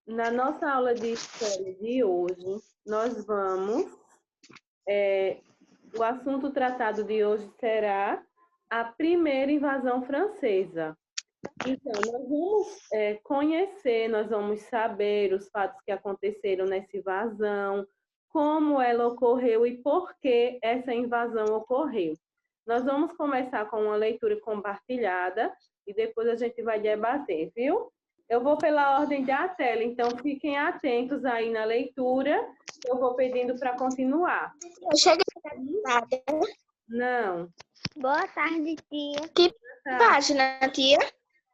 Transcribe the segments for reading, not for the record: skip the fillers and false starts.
Na nossa aula de história de hoje, nós vamos. O assunto tratado de hoje será a primeira invasão francesa. Então, nós vamos conhecer, nós vamos saber os fatos que aconteceram nessa invasão, como ela ocorreu e por que essa invasão ocorreu. Nós vamos começar com uma leitura compartilhada e depois a gente vai debater, viu? Eu vou pela ordem da tela, então fiquem atentos aí na leitura. Eu vou pedindo para continuar. Eu cheguei atrasada. Não. Boa tarde, tia. Que página, tia?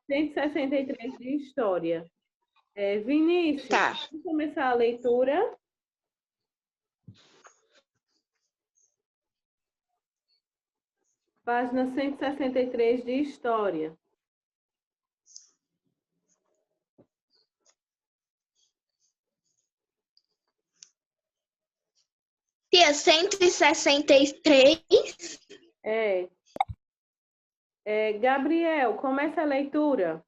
163 de História. Vinícius, Tá. vamos começar a leitura. Página 163 de História. Tia, 163. Gabriel, começa a leitura.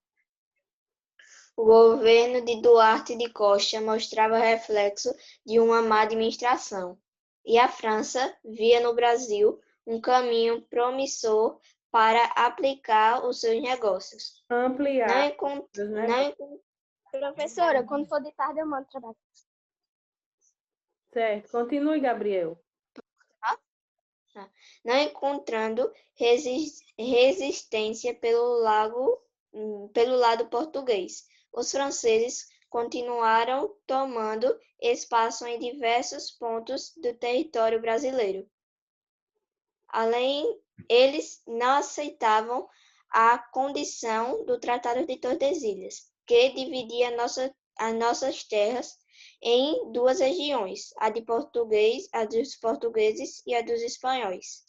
O governo de Duarte de Costa mostrava reflexo de uma má administração, e a França via no Brasil um caminho promissor para aplicar os seus negócios. Ampliar. Professora, quando for de tarde eu mando trabalho. Certo. Continue, Gabriel. Não encontrando resistência pelo lado português, os franceses continuaram tomando espaço em diversos pontos do território brasileiro. Além, eles não aceitavam a condição do Tratado de Tordesilhas, que dividia as nossas terras em duas regiões, a dos portugueses e a dos espanhóis.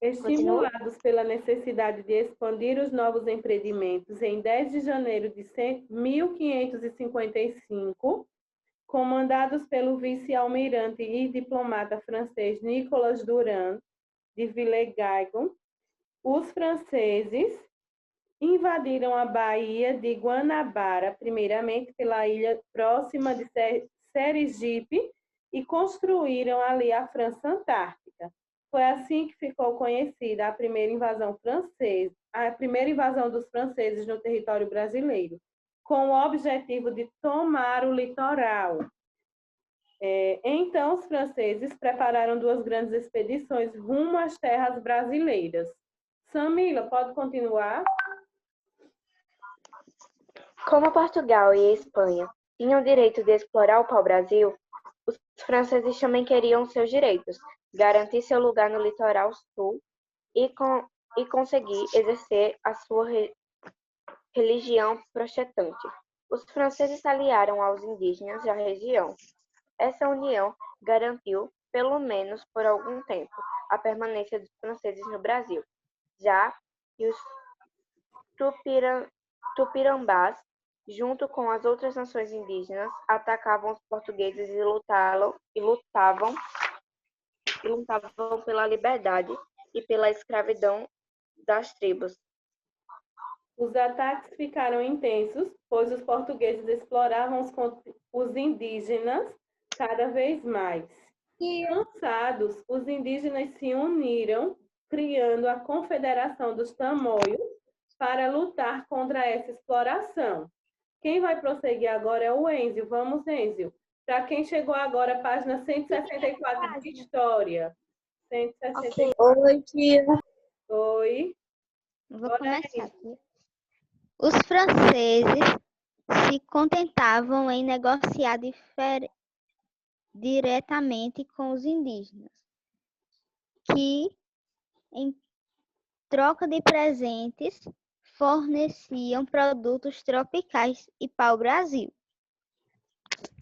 Estimulados pela necessidade de expandir os novos empreendimentos, em 10 de janeiro de 1555, comandados pelo vice-almirante e diplomata francês Nicolas Durand de Villegaignon, os franceses invadiram a Baía de Guanabara, primeiramente pela ilha próxima de Sergipe, e construíram ali a França Antártica. Foi assim que ficou conhecida a primeira invasão dos franceses no território brasileiro, com o objetivo de tomar o litoral. Então, os franceses prepararam duas grandes expedições rumo às terras brasileiras. Samila, pode continuar? Como Portugal e a Espanha tinham o direito de explorar o pau-brasil, os franceses também queriam seus direitos, garantir seu lugar no litoral sul e conseguir exercer a sua religião protestante. Os franceses se aliaram aos indígenas da região. Essa união garantiu, pelo menos por algum tempo, a permanência dos franceses no Brasil, já que os tupirambás, junto com as outras nações indígenas, atacavam os portugueses e lutavam pela liberdade e pela escravidão das tribos. Os ataques ficaram intensos, pois os portugueses exploravam os indígenas cada vez mais. Cansados, os indígenas se uniram, criando a Confederação dos Tamoios para lutar contra essa exploração. Quem vai prosseguir agora é o Enzio. Vamos, Enzio. Para quem chegou agora, página 164 de História. 164. Oi, tia. Oi. Vou começar aqui. Os franceses se contentavam em negociar diretamente com os indígenas, que, em troca de presentes, forneciam produtos tropicais e pau-brasil.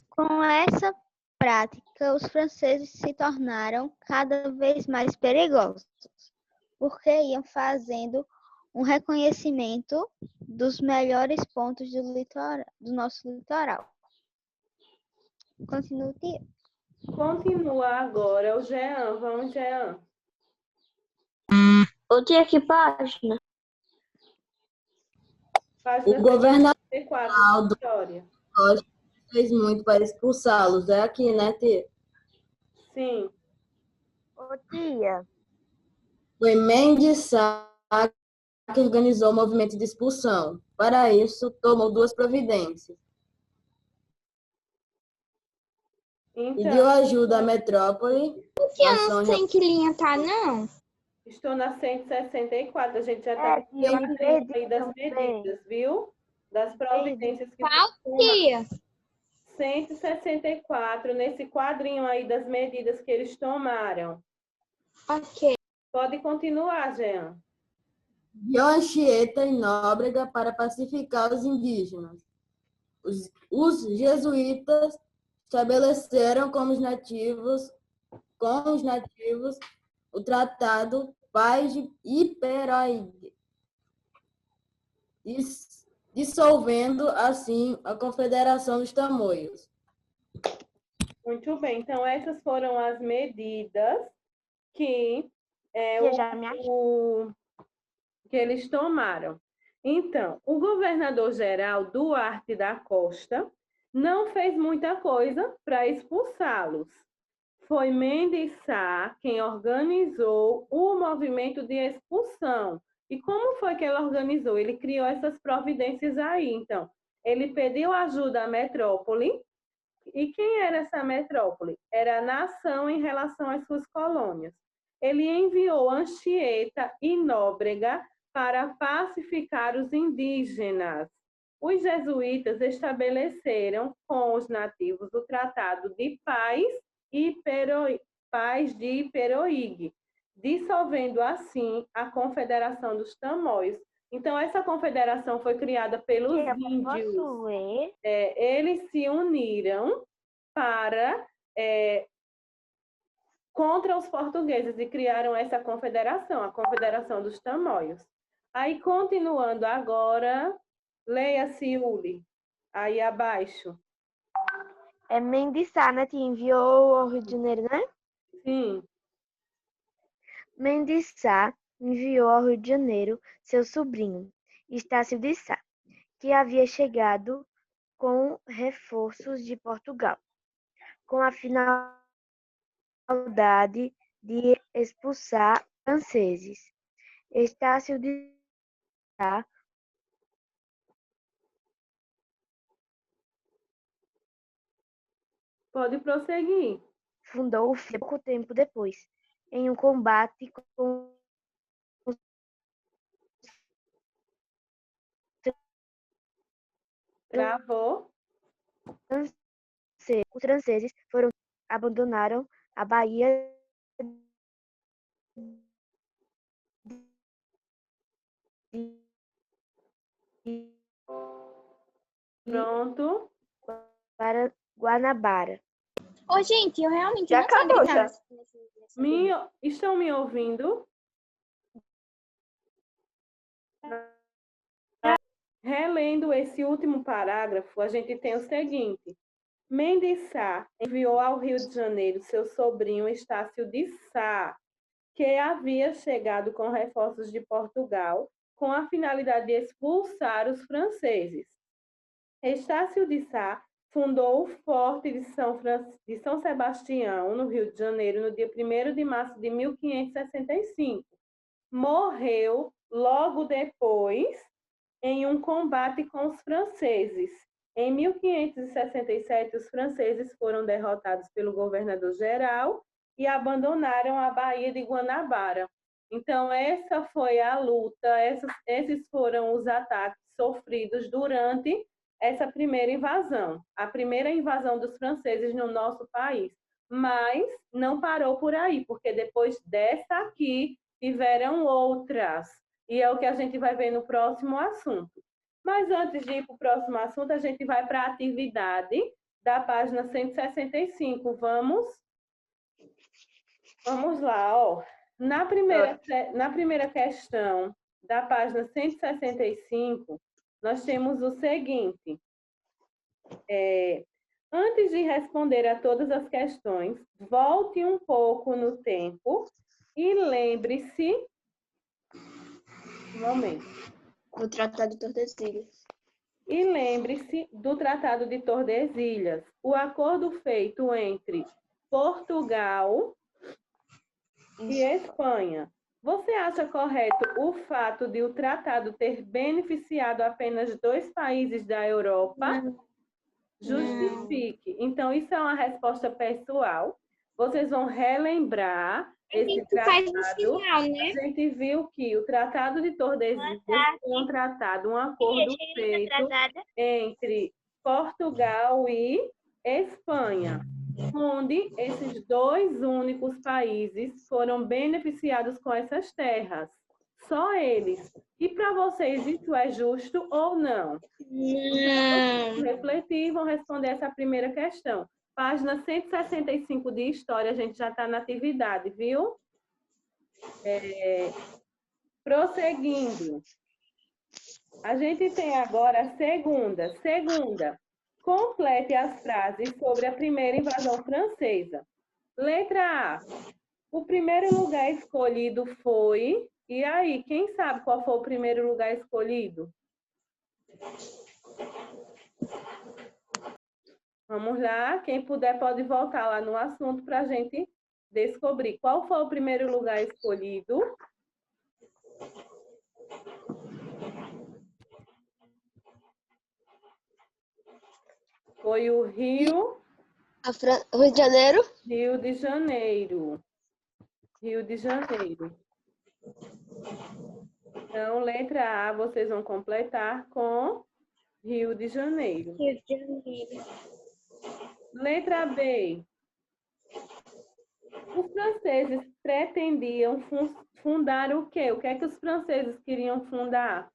Com essa prática, os franceses se tornaram cada vez mais perigosos, porque iam fazendo um reconhecimento dos melhores pontos do nosso litoral. Continua, tia. Continua agora o Jean. Vamos, Jean. Ô, tia, que página? Página O governador 164 de História. fez muito para expulsá-los. É aqui, né, tia? Sim. Ô, tia, Foi Mendes Sá que organizou o movimento de expulsão. Para isso, tomou duas providências. Pediu Então, ajuda à metrópole, Eu não ação sei em que linha tá, não. estou na 164. A gente já está tia, eu me perdi aí das também. medidas, viu? Das providências que Qual, foram tia? 164, nesse quadrinho aí das medidas que eles tomaram. Ok. Pode continuar, Jean. de Anchieta e Nóbrega para pacificar os indígenas. Os jesuítas estabeleceram com os nativos o Tratado Paz de Iperoig, dissolvendo assim a Confederação dos Tamoios. Muito bem. Então, essas foram as medidas que, Tia, já me achei. que eles tomaram. Então, o governador-geral Duarte da Costa não fez muita coisa para expulsá-los. Foi Mendes Sá quem organizou o movimento de expulsão. E como foi que ele organizou? Ele criou essas providências aí. Então, ele pediu ajuda à metrópole. E quem era essa metrópole? Era a nação em relação às suas colônias. Ele enviou Anchieta e Nóbrega para pacificar os indígenas. Os jesuítas estabeleceram com os nativos o Tratado de Paz de Iperoig, dissolvendo assim a Confederação dos Tamoios. Então, essa confederação foi criada pelos Tia, índios. posso ler? Eles se uniram para contra os portugueses e criaram essa confederação, a Confederação dos Tamoios. Aí, continuando agora, leia-se, Uli, aí abaixo. Mendes Sá, né, tia, enviou ao Rio de Janeiro, né? Sim, Mendes Sá enviou ao Rio de Janeiro seu sobrinho, Estácio de Sá, que havia chegado com reforços de Portugal, com a finalidade de expulsar franceses. Estácio de Sá pode prosseguir. fundou o pouco tempo depois, em um combate com os Travou. franceses. Os franceses abandonaram a Bahia Pronto. para Guanabara. Ô, gente, eu realmente Já não sei onde acabou, tá já. nessa linha. Estão me ouvindo? Relendo esse último parágrafo, a gente tem o seguinte: Mendes Sá enviou ao Rio de Janeiro seu sobrinho Estácio de Sá, que havia chegado com reforços de Portugal, com a finalidade de expulsar os franceses. Estácio de Sá fundou o Forte de São Sebastião, no Rio de Janeiro, no dia 1º de março de 1565. Morreu logo depois em um combate com os franceses. Em 1567, os franceses foram derrotados pelo governador-geral e abandonaram a Baía de Guanabara. Então, essa foi a luta, esses foram os ataques sofridos durante essa primeira invasão, a primeira invasão dos franceses no nosso país. Mas não parou por aí, porque depois dessa aqui tiveram outras. E é o que a gente vai ver no próximo assunto. Mas antes de ir para o próximo assunto, a gente vai para a atividade da página 165. Vamos lá, ó. Na primeira questão da página 165, nós temos o seguinte. Antes de responder a todas as questões, volte um pouco no tempo e lembre-se... Um momento. No Tratado de Tordesilhas. E lembre-se do Tratado de Tordesilhas, o acordo feito entre Portugal e Espanha. Você acha correto o fato de o tratado ter beneficiado apenas 2 países da Europa? Justifique. Então, isso é uma resposta pessoal. Vocês vão relembrar esse Faz no tratado. final, né? A gente viu que o Tratado de Tordesilhas foi um tratado, um acordo feito entre Portugal e Espanha, onde esses 2 únicos países foram beneficiados com essas terras. Só eles. E para vocês isso é justo ou não? Não. Refletir e vão responder essa primeira questão. Página 165 de História, a gente já está na atividade, viu? Prosseguindo. A gente tem agora a segunda. Complete as frases sobre a primeira invasão francesa. Letra A. O primeiro lugar escolhido foi... E aí, quem sabe qual foi o primeiro lugar escolhido? Vamos lá, quem puder pode voltar lá no assunto para a gente descobrir qual foi o primeiro lugar escolhido. Foi o Rio Rio de Janeiro? Rio de Janeiro. Rio de Janeiro. Então, letra A, vocês vão completar com Rio de Janeiro. Rio de Janeiro. Letra B. Os franceses pretendiam fundar o quê? O que é que os franceses queriam fundar?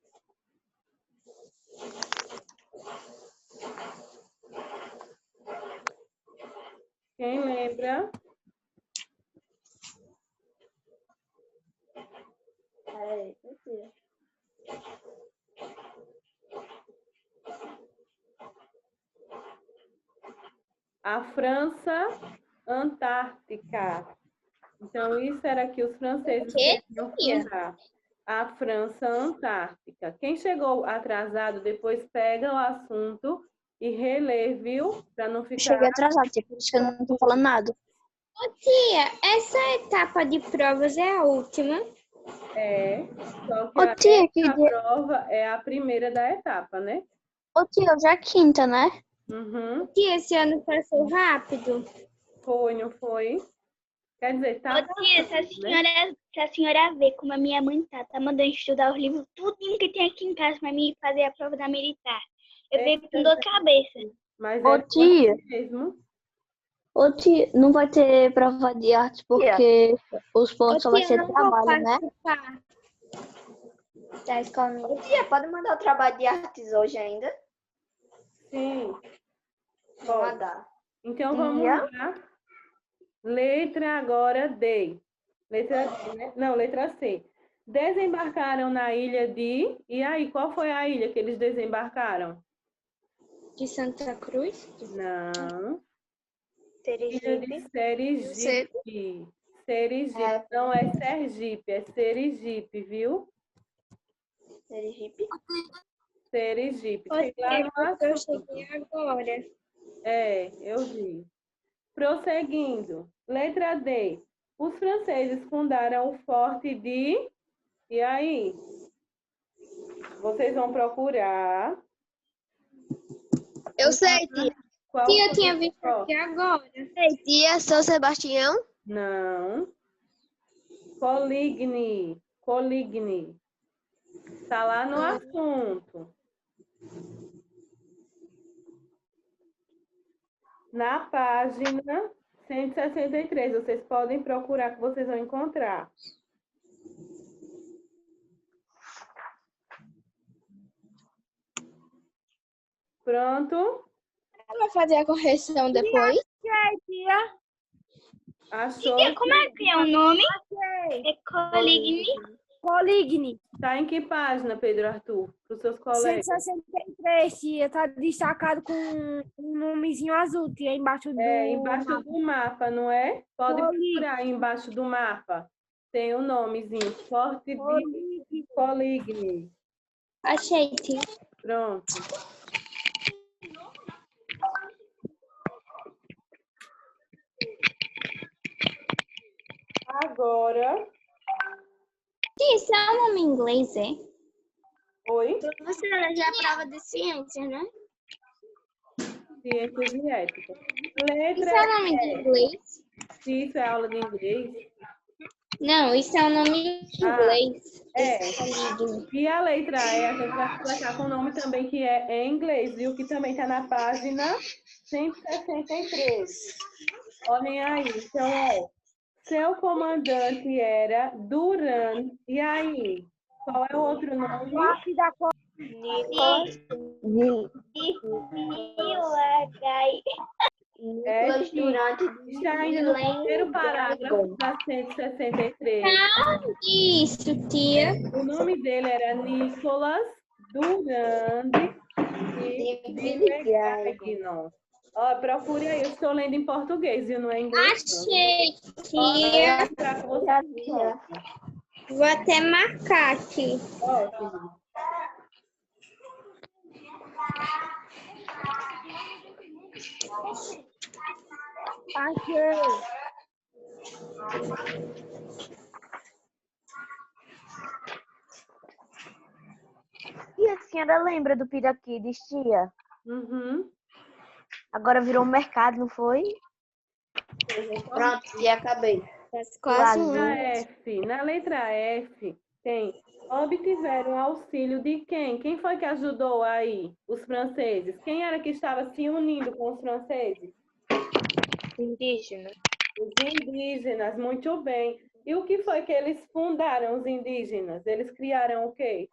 Quem lembra? A França Antártica. Então, isso era que os franceses queriam fundar. A França Antártica. Quem chegou atrasado, depois pega o assunto e relê, viu? Para não ficar... Cheguei atrasado, por isso que eu não estou falando nada. Ô, tia, essa etapa de provas é a última? É, só que Ô, tia, a prova é a primeira da etapa, né? Ô, tia, hoje é quinta, né? Uhum. Tia, esse ano passou rápido. Foi, não foi? Quer dizer, tá... Ô, tia, se a senhora vê como a minha mãe tá mandando estudar os livros, tudo que tem aqui em casa pra mim fazer a prova da militar. Eu fico com dor de cabeça. Mas Ô, é tia. assim mesmo. Ô, tia, não vai ter prova de arte porque os pontos só vai Tia, ser não vou trabalho, né? participar. Da escolinha. Tia, pode mandar o trabalho de artes hoje ainda? Sim. Vou Pode. mandar. Então, vamos lá. Letra agora D. Letra D, né? Não, letra C. Desembarcaram na ilha de... E aí, qual foi a ilha que eles desembarcaram? De Santa Cruz? Não. Ilha Sergipe. de Sergipe. Sergipe. Não é Sergipe, é Sergipe, viu? Sergipe. Sergipe. Ô, Tem lá tia, no porque eu assunto. cheguei agora. É, eu vi. Prosseguindo. Letra D. Os franceses fundaram o Forte de... E aí? Vocês vão procurar. Eu sei, tia. Qual Tia, eu foi tinha o visto forte? aqui agora. Tia, São Sebastião? Não. Coligny. Coligny. Está lá no assunto. Na página 163. Vocês podem procurar que vocês vão encontrar. Pronto? Vai fazer a correção depois? Achou? Tia, como é que é o nome? É Coligny. Coligny, Está em que página, Pedro Arthur? Para os seus colegas. 163, tia, tá destacado com um nomezinho azul, tia, embaixo do... Embaixo do mapa, não é? Pode Coligny. procurar aí embaixo do mapa. Tem o nomezinho, Forte de Coligny. Achei, tia. Pronto. agora... Isso é um nome em inglês, é? Oi? Você já prova de ciência, né? Ciências e ética. Isso Letra é um nome de inglês? Se isso é aula de inglês. Não, isso é um nome em inglês. É. Esse livro. E a letra E, a gente vai colocar com o nome também que é em inglês, viu? Que também está na página 163. Olhem aí. Então, seu comandante era Duran. E aí? Qual é o outro nome? Nicolas É, sim. durante Está ainda no primeiro parágrafo da 163. Isso, tia. O nome dele era Nicolas Durand de Vegagnon. Ó, procure aí, eu estou lendo em português, viu? Não é inglês. Achei, Olha, tia. para que você Vou até marcar aqui. ótimo. Achei. E a senhora lembra do Piraquides, tia? Uhum. Agora virou um mercado, não foi? Pronto, e acabei. Quase Azul. Na F, na letra F, tem obtiveram auxílio de quem? Quem foi que ajudou aí os franceses? Quem era que estava se unindo com os franceses? Indígena. Os indígenas, muito bem. E o que foi que eles fundaram, os indígenas? Eles criaram o quê?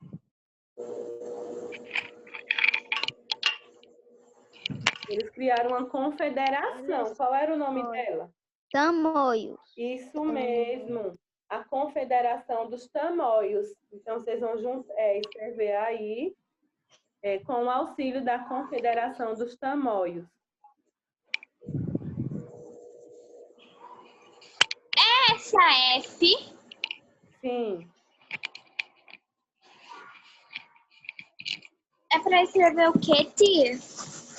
Eles criaram uma confederação. Qual era o nome dela? Tamoios. Isso mesmo, a Confederação dos Tamoios. Então, vocês vão escrever aí com o auxílio da Confederação dos Tamoios. Essa F Sim, é para escrever o quê, tia?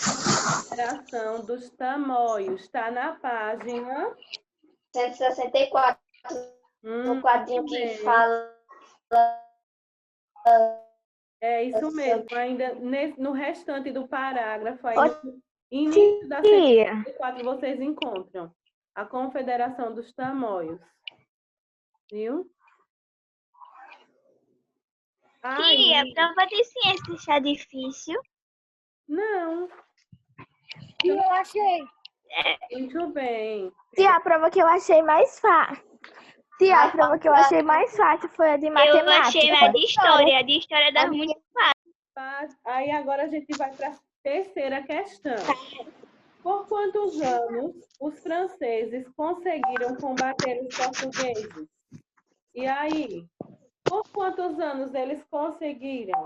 Confederação dos Tamoios. Está na página 164, no quadrinho que bem. fala. É isso mesmo. Ainda no restante do parágrafo, aí no início da 164, vocês encontram a Confederação dos Tamoios. Viu? Tia, Aí, prova de ciência está difícil. não, Eu achei. muito bem. Tia, a prova que eu achei mais fácil. Tia, a prova que eu achei mais fácil foi a de Eu matemática. achei a de história. A de história dá muito. Aí agora a gente vai para a terceira questão. Por quantos anos os franceses conseguiram combater os portugueses? E aí? Por quantos anos eles conseguiram?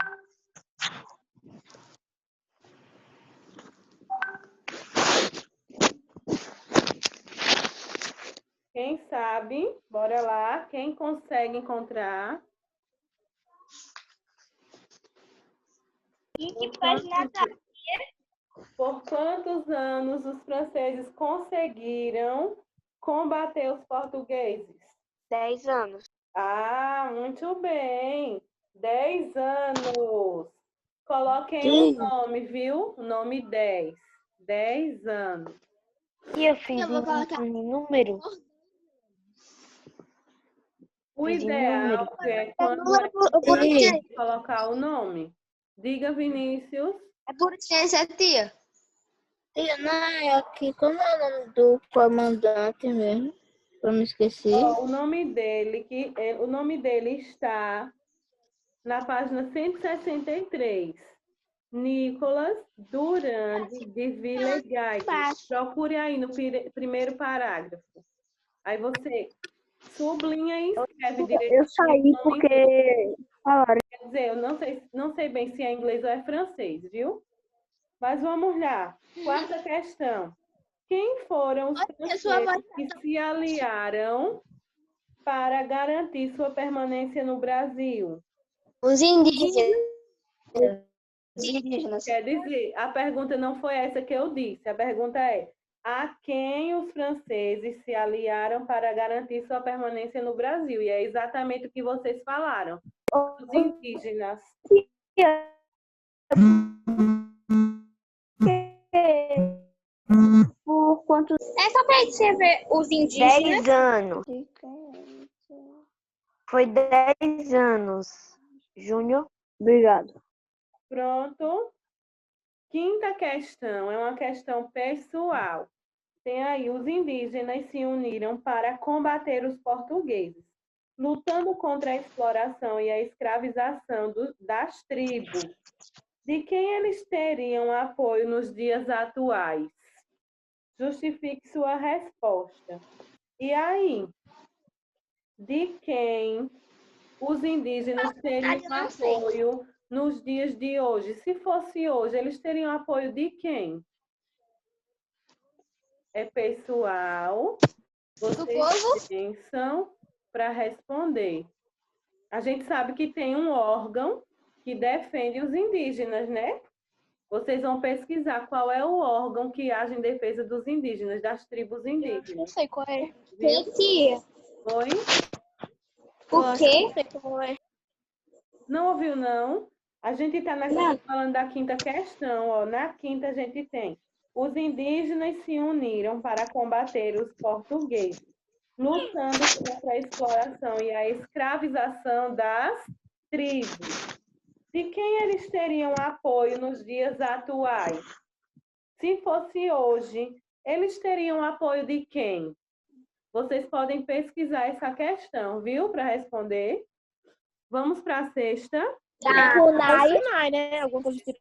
Quem sabe? Bora lá. Quem consegue encontrar? Que página tá? Por quantos anos os franceses conseguiram combater os portugueses? 10 anos. Ah, muito bem. 10 anos. Coloquem o nome, viu? O nome 10. 10 anos. E eu fiz em número. O Fiz em ideal número. é quando colocar o nome. Diga, Vinícius. É por ciência, tia. Tia, não é aqui. Como é o nome do comandante mesmo? Pra me esquecer. Ó, o nome dele está na página 163. Nicolas Durand de Villegagne. Procure aí no primeiro parágrafo. Aí você sublinha e escreve direito. Eu saí porque falaram. Quer dizer, eu não sei bem se é inglês ou é francês, viu? Mas vamos lá. Quarta questão. Quem foram os franceses que se aliaram para garantir sua permanência no Brasil? Os indígenas. Os indígenas. Quer dizer, a pergunta não foi essa que eu disse. A pergunta é: a quem os franceses se aliaram para garantir sua permanência no Brasil. E é exatamente o que vocês falaram. Os indígenas. Por quanto? É só para você ver os indígenas. 10 anos. Foi 10 anos. Júnior? Obrigado. Pronto. Quinta questão, é uma questão pessoal. Tem aí, os indígenas se uniram para combater os portugueses, lutando contra a exploração e a escravização das tribos. De quem eles teriam apoio nos dias atuais? Justifique sua resposta. E aí, de quem os indígenas teriam apoio nos dias de hoje? Se fosse hoje, eles teriam apoio de quem? É pessoal. Vocês pensam para responder. A gente sabe que tem um órgão que defende os indígenas, né? Vocês vão pesquisar qual é o órgão que age em defesa dos indígenas, das tribos indígenas. Não sei qual é. Viu? Tia, Oi? o quê? Não sei qual é. Não ouviu, não? A gente está falando da quinta questão. Ó. Na quinta, a gente tem: os indígenas se uniram para combater os portugueses, lutando contra a exploração e a escravização das tribos. De quem eles teriam apoio nos dias atuais? Se fosse hoje, eles teriam apoio de quem? Vocês podem pesquisar essa questão, viu? Para responder. Vamos para a sexta. É Funai, Funai, né? Alguma coisa tipo.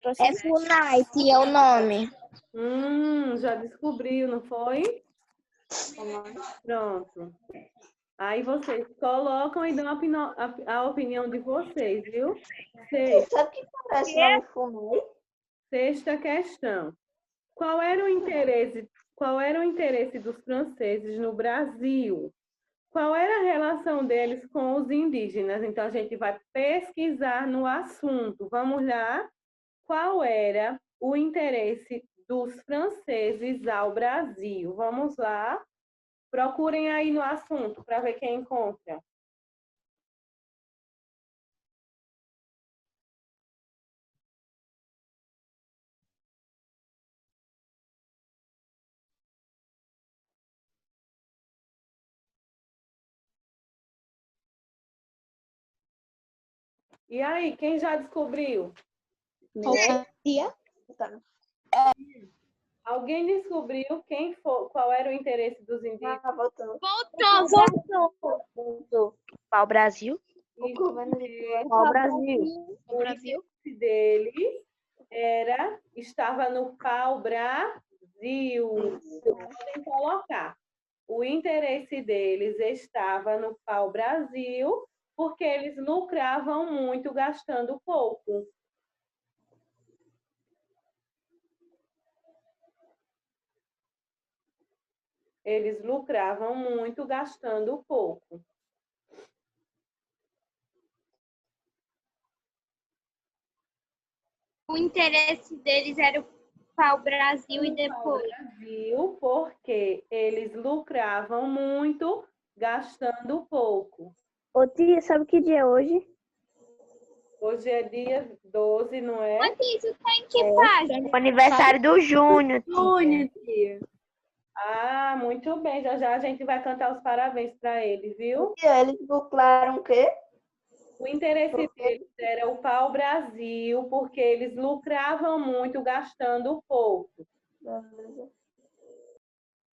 é Funai, que é o nome. Já descobriu, não foi? Pronto. Aí vocês colocam e dão a opinião de vocês, viu? Sabe o que parece nome Funai? Sexta questão. Qual era o interesse dos franceses no Brasil? Qual era a relação deles com os indígenas? Então, a gente vai pesquisar no assunto. Vamos lá? Qual era o interesse dos franceses ao Brasil? Vamos lá? Procurem aí no assunto para ver quem encontra. E aí, quem já descobriu? Tia? Alguém descobriu qual era o interesse dos indígenas? Voltou. Pau Brasil? O governo de Ao Brasil. O Brasil? Deles estava no pau-brasil. Podem colocar. O interesse deles estava no pau-brasil, porque eles lucravam muito gastando pouco. Eles lucravam muito gastando pouco. O interesse deles era o pau-brasil e depois. Brasil, porque eles lucravam muito gastando pouco. Ô tia, sabe que dia é hoje? Hoje é dia 12, não é? Mas isso tá em que página? O aniversário do Júnior. Tia. Ah, muito bem. Já já a gente vai cantar os parabéns para ele, viu? E eles lucraram o quê? O interesse deles era o pau-brasil, porque eles lucravam muito gastando pouco.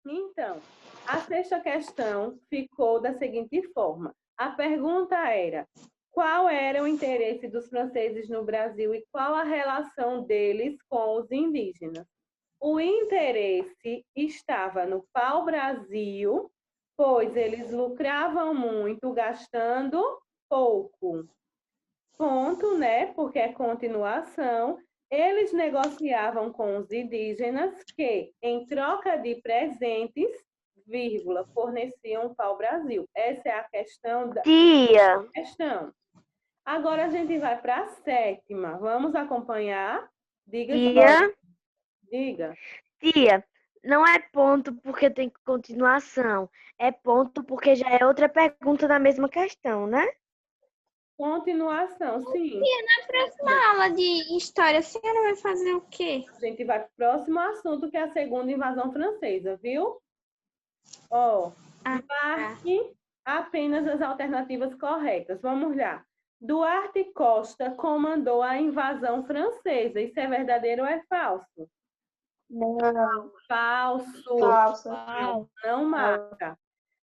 Então, a sexta questão ficou da seguinte forma. A pergunta era: qual era o interesse dos franceses no Brasil e qual a relação deles com os indígenas? O interesse estava no pau-brasil, pois eles lucravam muito gastando pouco. Ponto, né? Porque é continuação. Eles negociavam com os indígenas que, em troca de presentes, vírgula, forneciam o pau-brasil. Essa é a questão da Tia, questão. Agora a gente vai para a sétima. Vamos acompanhar? Diga tia, Diga. Tia, não é ponto porque tem continuação. É ponto porque já é outra pergunta da mesma questão, né? Continuação, sim. Na próxima aula de história, a senhora vai fazer o quê? A gente vai para o próximo assunto, que é a segunda invasão francesa, viu? Ó, marque apenas as alternativas corretas. Vamos lá. Duarte Costa comandou a invasão francesa. Isso é verdadeiro ou é falso? Não. Falso. Falso. Não marca.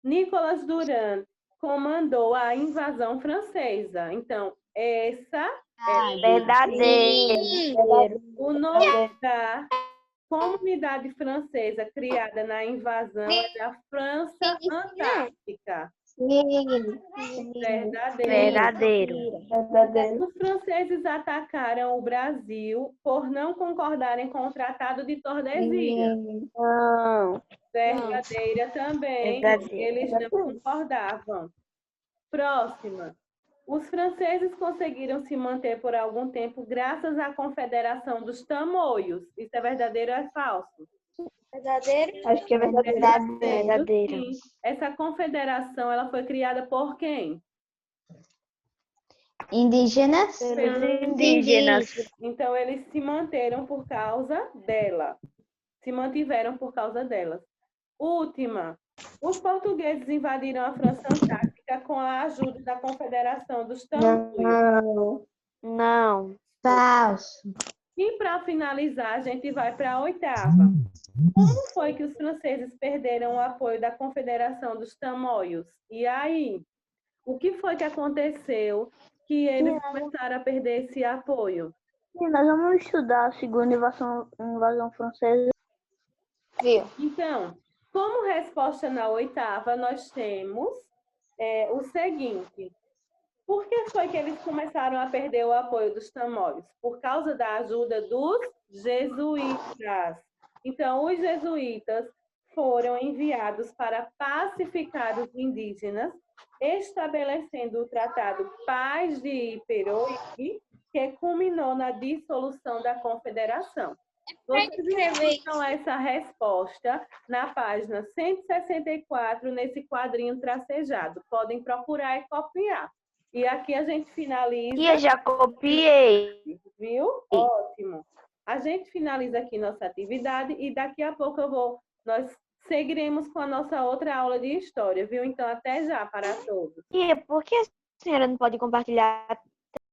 Nicolas Duran comandou a invasão francesa. Então, essa é Verdadeiro. o nome da comunidade francesa criada na invasão é da França Antártica. Sim. Verdadeiro. Verdadeiro. Os franceses atacaram o Brasil por não concordarem com o Tratado de Tordesilhas. Não. Verdadeira também. Verdadeira. Eles não concordavam. Próxima. Os franceses conseguiram se manter por algum tempo graças à Confederação dos Tamoios. Isso é verdadeiro ou é falso? Verdadeiro? Acho que é verdadeiro. Verdadeiro. Sim. Essa confederação ela foi criada por quem? Indígenas? Pelos indígenas. Então, eles se manteram por causa dela. Se mantiveram por causa delas. Última. Os portugueses invadiram a França Antártica com a ajuda da Confederação dos Tamoios. Não. Não. Falso. E para finalizar, a gente vai para a oitava. Como foi que os franceses perderam o apoio da Confederação dos Tamoios? E aí, o que foi que aconteceu que eles começaram a perder esse apoio? Sim, nós vamos estudar a segunda invasão francesa. Viu? Então, como resposta na oitava, nós temos o seguinte. Por que foi que eles começaram a perder o apoio dos tamoios? Por causa da ajuda dos jesuítas. Então, os jesuítas foram enviados para pacificar os indígenas, estabelecendo o Tratado Paz de Iperoig, que culminou na dissolução da Confederação. Vocês encontram essa resposta na página 164, nesse quadrinho tracejado. Podem procurar e copiar. E aqui a gente finaliza. E eu já copiei. Viu? Ótimo. A gente finaliza aqui nossa atividade e daqui a pouco nós seguiremos com a nossa outra aula de história, viu? Então, até já para todos. E por que a senhora não pode compartilhar